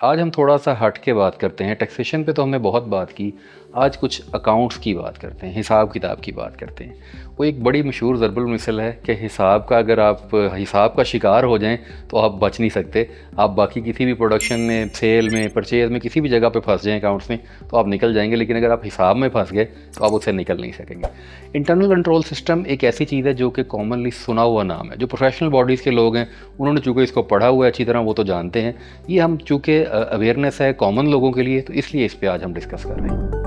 आज हम थोड़ा-सा हट के बात करते हैं। टैक्सेशन पे तो हमने बहुत बात की, आज कुछ अकाउंट्स की बात करते हैं, हिसाब-किताब की बात करते हैं। वो एक बड़ी मशहूर ज़रबुल मिसल है कि हिसाब का अगर आप हिसाब का शिकार हो जाएँ, तो आप बच नहीं सकते। आप बाकी किसी भी प्रोडक्शन में, सेल में, परचेज़ में किसी भी जगह पे फँस जाएँ अकाउंट्स में, तो आप निकल जाएँगे, लेकिन अगर आप हिसाब में फँस गए, तो आप उससे निकल नहीं सकेंगे। इंटरनल कंट्रोल सिस्टम एक ऐसी चीज़ है जो कि कॉमनली सुना हुआ नाम है। जो प्रोफ़ेशनल बॉडीज़ के लोग हैं, उन्होंने चूँकि इसको पढ़ा हुआ है अच्छी तरह, वो तो जानते हैं। ये हम चूँकि अवेयरनेस है कॉमन लोगों के लिए, तो इसलिए इस पे आज हम डिस्कस कर रहे हैं।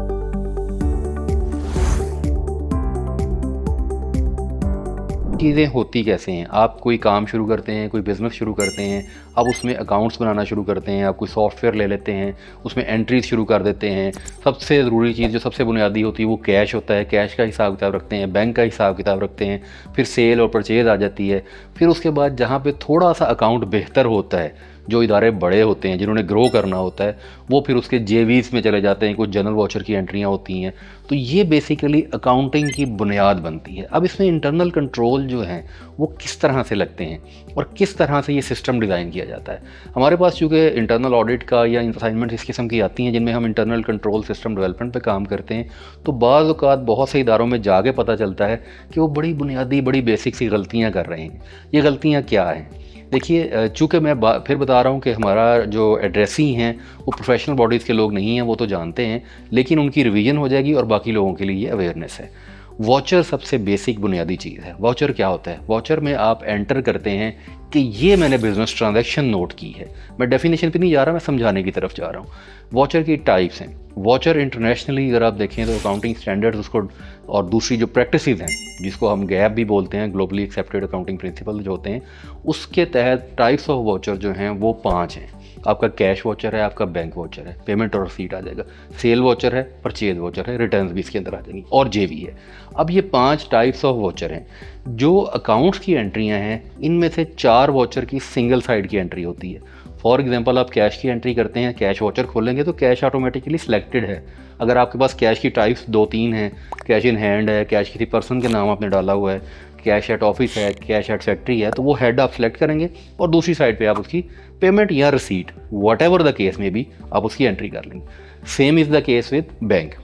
चीज़ें होती कैसे हैं? आप कोई काम शुरू करते हैं, कोई बिज़नेस शुरू करते हैं, आप उसमें अकाउंट्स बनाना शुरू करते हैं, आप कोई सॉफ्टवेयर ले लेते हैं, उसमें एंट्रीज़ शुरू कर देते हैं। सबसे ज़रूरी चीज़ जो सबसे बुनियादी होती है वो कैश होता है, कैश का हिसाब-किताब रखते हैं, बैंक का हिसाब-किताब रखते हैं, फिर सेल और परचेज़ आ जाती है। फिर उसके बाद जहाँ पे थोड़ा-सा अकाउंट बेहतर होता है, जो इदारे बड़े होते हैं, जिन्होंने ग्रो करना होता है, वो फिर उसके जेवीज़ में चले जाते हैं, कुछ जनरल वाउचर की एंट्रियाँ होती हैं। तो ये बेसिकली अकाउंटिंग की बुनियाद बनती है। अब इसमें इंटरनल कंट्रोल जो हैं, वो किस तरह से लगते हैं और किस तरह से ये सिस्टम डिज़ाइन किया जाता है। हमारे पास चूँकि इंटरनल ऑडिट का या असाइनमेंट इस किस्म की आती हैं, जिनमें हम इंटरनल कंट्रोल सिस्टम डेवलपमेंट पे काम करते हैं, तो बाज़ औक़ात बहुत से इदारों में जाके पता चलता है कि वो बड़ी बुनियादी, बड़ी बेसिक सी गलतियाँ कर रहे हैं। ये गलतियाँ क्या हैं? देखिए, चूँकि मैं फिर बता रहा हूँ कि हमारा जो एड्रेसी हैं वो प्रोफेशनल बॉडीज़ के लोग नहीं हैं, वो तो जानते हैं, लेकिन उनकी रिवीजन हो जाएगी और बाकी लोगों के लिए ये अवेयरनेस है। वाउचर सबसे बेसिक बुनियादी चीज़ है। वाउचर क्या होता है? वाउचर में आप एंटर करते हैं कि ये मैंने बिज़नेस ट्रांजैक्शन नोट की है। मैं डेफिनेशन पे नहीं जा रहा, मैं समझाने की तरफ जा रहा हूँ। वाउचर की टाइप्स हैं। वाउचर इंटरनेशनली अगर आप देखें तो अकाउंटिंग स्टैंडर्ड्स उसको, और दूसरी जो प्रैक्टिसेस हैं, जिसको हम गैप भी बोलते हैं, ग्लोबली एक्सेप्टेड अकाउंटिंग प्रिंसिपल जो होते हैं, उसके तहत टाइप्स ऑफ वाउचर जो हैं वो 5 हैं। आपका कैश वाउचर है, आपका बैंक वाउचर है, पेमेंट और रसीट आ जाएगा, सेल वाउचर है, परचेज वाउचर है, रिटर्न्स भी इसके अंदर आ जाएंगी, और जेवी है। अब ये 5 टाइप्स ऑफ वाउचर हैं। जो अकाउंट्स की एंट्रियां हैं, इनमें से 4 वाउचर की सिंगल साइड की एंट्री होती है। फॉर एग्जांपल, आप कैश की एंट्री करते हैं, कैश वाउचर खोलेंगे तो कैश ऑटोमेटिकली सिलेक्टेड है। अगर आपके पास कैश की टाइप्स 2-3 हैं, कैश इन हैंड है, कैश किसी पर्सन के नाम आपने डाला हुआ है, कैश एट ऑफिस है, कैश एट फैक्ट्री है, तो वो हेड आप सेलेक्ट करेंगे और दूसरी साइड पे आप उसकी पेमेंट या receipt, what ever the case में भी, आप उसकी एंट्री कर लेंगे। Same is the case with bank.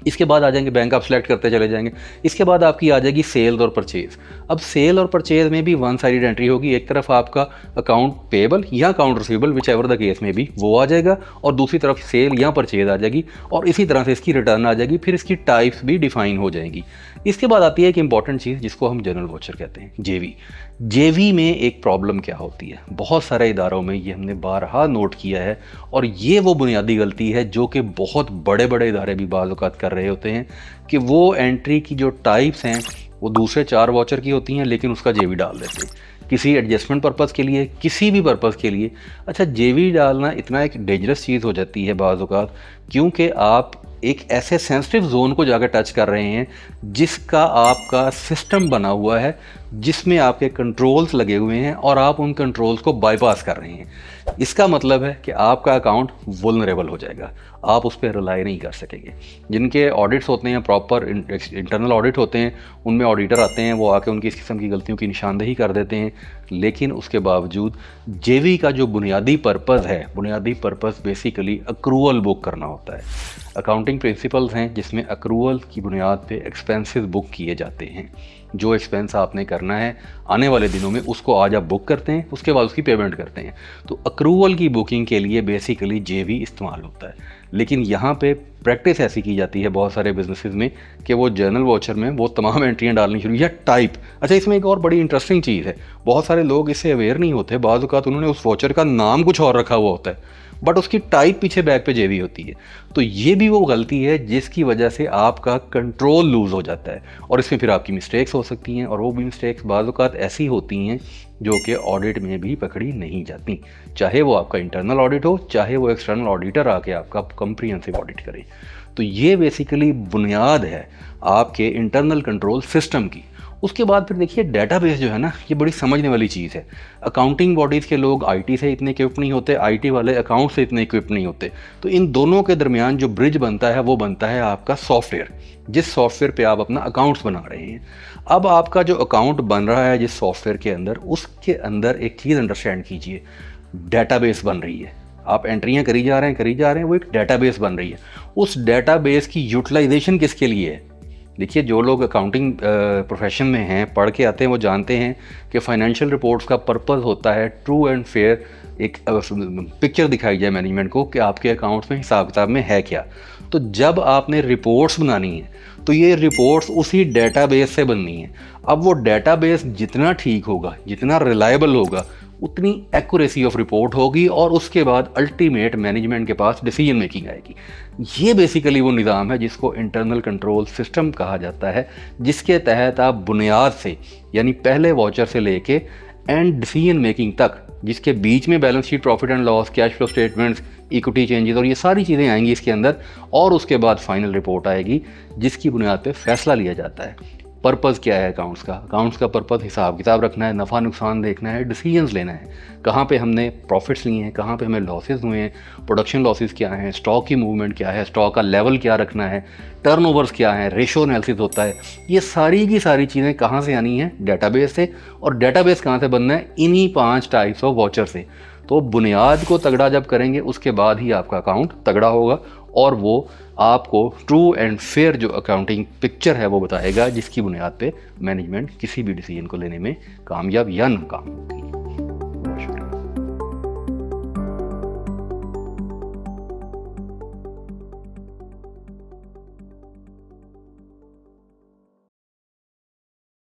इसके बाद आ जाएंगे, बैंक आप सेलेक्ट करते चले जाएंगे। इसके बाद आपकी आ जाएगी सेल और परचेज़। अब सेल और परचेज़ में भी वन साइडेड एंट्री होगी। एक तरफ आपका अकाउंट पेएबल या account receivable, which ever the case में भी, वो आ जाएगा, और दूसरी तरफ सेल या परचेज़ आ जाएगी, और इसी तरह से इसकी रिटर्न आ जाएगी। फिर इसकी टाइप्स भी डिफाइन हो जाएंगी। इसके बाद आती है एक इंपॉर्टेंट चीज़ जिसको हम जनरल वाउचर कहते हैं, जेवी। जेवी में एक प्रॉब्लम क्या होती है, बहुत सारे इदारों में ये हमने बारहा नोट किया है, और ये वो बुनियादी गलती है जो कि बहुत बड़े बड़े इदारे भी बाज़ औक़ात कर रहे होते हैं, कि वो एंट्री की जो टाइप्स हैं वो दूसरे 4 वाउचर की होती हैं, लेकिन उसका जेवी डाल देते हैं किसी एडजस्टमेंट पर्पज़ के लिए, किसी भी पर्पज़ के लिए। अच्छा, जेवी डालना इतना एक डेंजरस चीज़ हो जाती है बाज़ औक़ात, क्योंकि आप एक ऐसे सेंसिटिव जोन को जाकर टच कर रहे हैं जिसका आपका सिस्टम बना हुआ है, जिसमें आपके कंट्रोल्स लगे हुए हैं, और आप उन कंट्रोल्स को बाईपास कर रहे हैं। इसका मतलब है कि आपका अकाउंट वुल्नरेबल हो जाएगा, आप उस पर रिलाई नहीं कर सकेंगे। जिनके ऑडिट्स होते हैं, प्रॉपर इंटरनल ऑडिट होते हैं, उनमें ऑडिटर आते हैं, वो आके उनकी इस किस्म की गलतियों की निशानदेही कर देते हैं, लेकिन उसके बावजूद जेवी का जो बुनियादी पर्पज़ है, बुनियादी पर्पज़ बेसिकली अक्रूवल बुक करना होता है। अकाउंटिंग प्रिंसिपल्स हैं जिसमें अक्रूवल की बुनियाद पे एक्सपेंसेस बुक किए जाते हैं। जो एक्सपेंस आपने करना है आने वाले दिनों में, उसको आज आप बुक करते हैं, उसके बाद उसकी पेमेंट करते हैं। तो अक्रूवल की बुकिंग के लिए बेसिकली जेवी इस्तेमाल होता है। लेकिन यहाँ पे प्रैक्टिस ऐसी की जाती है बहुत सारे बिजनेसेस में कि वो जर्नल वाउचर में वो तमाम एंट्रियाँ डालनी शुरू, या टाइप। अच्छा, इसमें एक और बड़ी इंटरेस्टिंग चीज़ है, बहुत सारे लोग इससे अवेयर नहीं होते। बाज़ औक़ात उन्होंने उस वाउचर का नाम कुछ और रखा हुआ होता है, बट उसकी टाइप पीछे बैक पे जेवी होती है। तो ये भी वो गलती है जिसकी वजह से आपका कंट्रोल लूज़ हो जाता है, और इसमें फिर आपकी मिस्टेक्स हो सकती हैं, और वो भी मिस्टेक्स बाज़ औक़ात ऐसी होती हैं जो कि ऑडिट में भी पकड़ी नहीं जाती, चाहे वो आपका इंटरनल ऑडिट हो, चाहे वो एक्सटर्नल ऑडिटर आके आपका कम्प्रिहेंसिव ऑडिट करे। तो ये बेसिकली बुनियाद है आपके इंटरनल कंट्रोल सिस्टम की। उसके बाद फिर देखिए, डेटाबेस जो है ना, ये बड़ी समझने वाली चीज़ है। अकाउंटिंग बॉडीज़ के लोग आईटी से इतने इक्विप नहीं होते, आईटी वाले अकाउंट से इतने इक्विप नहीं होते। तो इन दोनों के दरमियान जो ब्रिज बनता है वो बनता है आपका सॉफ्टवेयर, जिस सॉफ्टवेयर पे आप अपना अकाउंट्स बना रहे हैं। अब आपका जो अकाउंट बन रहा है जिस सॉफ्टवेयर के अंदर, उसके अंदर एक चीज़ अंडरस्टैंड कीजिए, डेटाबेस बन रही है। आप एंट्रियां करी जा रहे हैं, वो एक डेटाबेस बन रही है। उस डेटाबेस की यूटिलाइजेशन किसके लिए है? देखिए, जो लोग अकाउंटिंग प्रोफेशन में हैं, पढ़ के आते हैं, वो जानते हैं कि फाइनेंशियल रिपोर्ट्स का पर्पस होता है ट्रू एंड फेयर एक पिक्चर दिखाई जाए मैनेजमेंट को कि आपके अकाउंट्स में हिसाब किताब में है क्या। तो जब आपने रिपोर्ट्स बनानी है तो ये रिपोर्ट्स उसी डेटाबेस से बननी है। अब वो डेटाबेस जितना ठीक होगा, जितना रिलायबल होगा, उतनी एक्यूरेसी ऑफ रिपोर्ट होगी और उसके बाद अल्टीमेट मैनेजमेंट के पास डिसीजन मेकिंग आएगी। ये बेसिकली वो निज़ाम है जिसको इंटरनल कंट्रोल सिस्टम कहा जाता है, जिसके तहत आप बुनियाद से, यानी पहले वॉचर से लेके एंड डिसीजन मेकिंग तक, जिसके बीच में balance sheet, profit and loss, cash flow statements, equity changes और ये सारी चीज़ें आएंगी इसके अंदर, और उसके बाद फाइनल रिपोर्ट आएगी जिसकी बुनियाद पे फैसला लिया जाता है। पर्पज़ क्या है अकाउंट्स का? अकाउंट्स का पर्पज़ हिसाब किताब रखना है, नफ़ा नुकसान देखना है, डिसीजंस लेना है, कहाँ पे हमने प्रॉफिट्स लिए हैं, कहाँ पे हमें लॉसेस हुए हैं, प्रोडक्शन लॉसेस क्या हैं, स्टॉक की मूवमेंट क्या है, स्टॉक का लेवल क्या रखना है, टर्नओवर्स क्या है, रेशो एनालिसिस होता है। ये सारी की सारी चीज़ें कहाँ से आनी है? डेटाबेस से। और डेटाबेस कहाँ से बनना है? इन्हीं 5 टाइप्स ऑफ वॉचर से। तो बुनियाद को तगड़ा जब करेंगे उसके बाद ही आपका अकाउंट तगड़ा होगा, और वो आपको ट्रू एंड फेयर जो अकाउंटिंग पिक्चर है वो बताएगा, जिसकी बुनियाद पे मैनेजमेंट किसी भी डिसीजन को लेने में कामयाब या नाकाम होगी।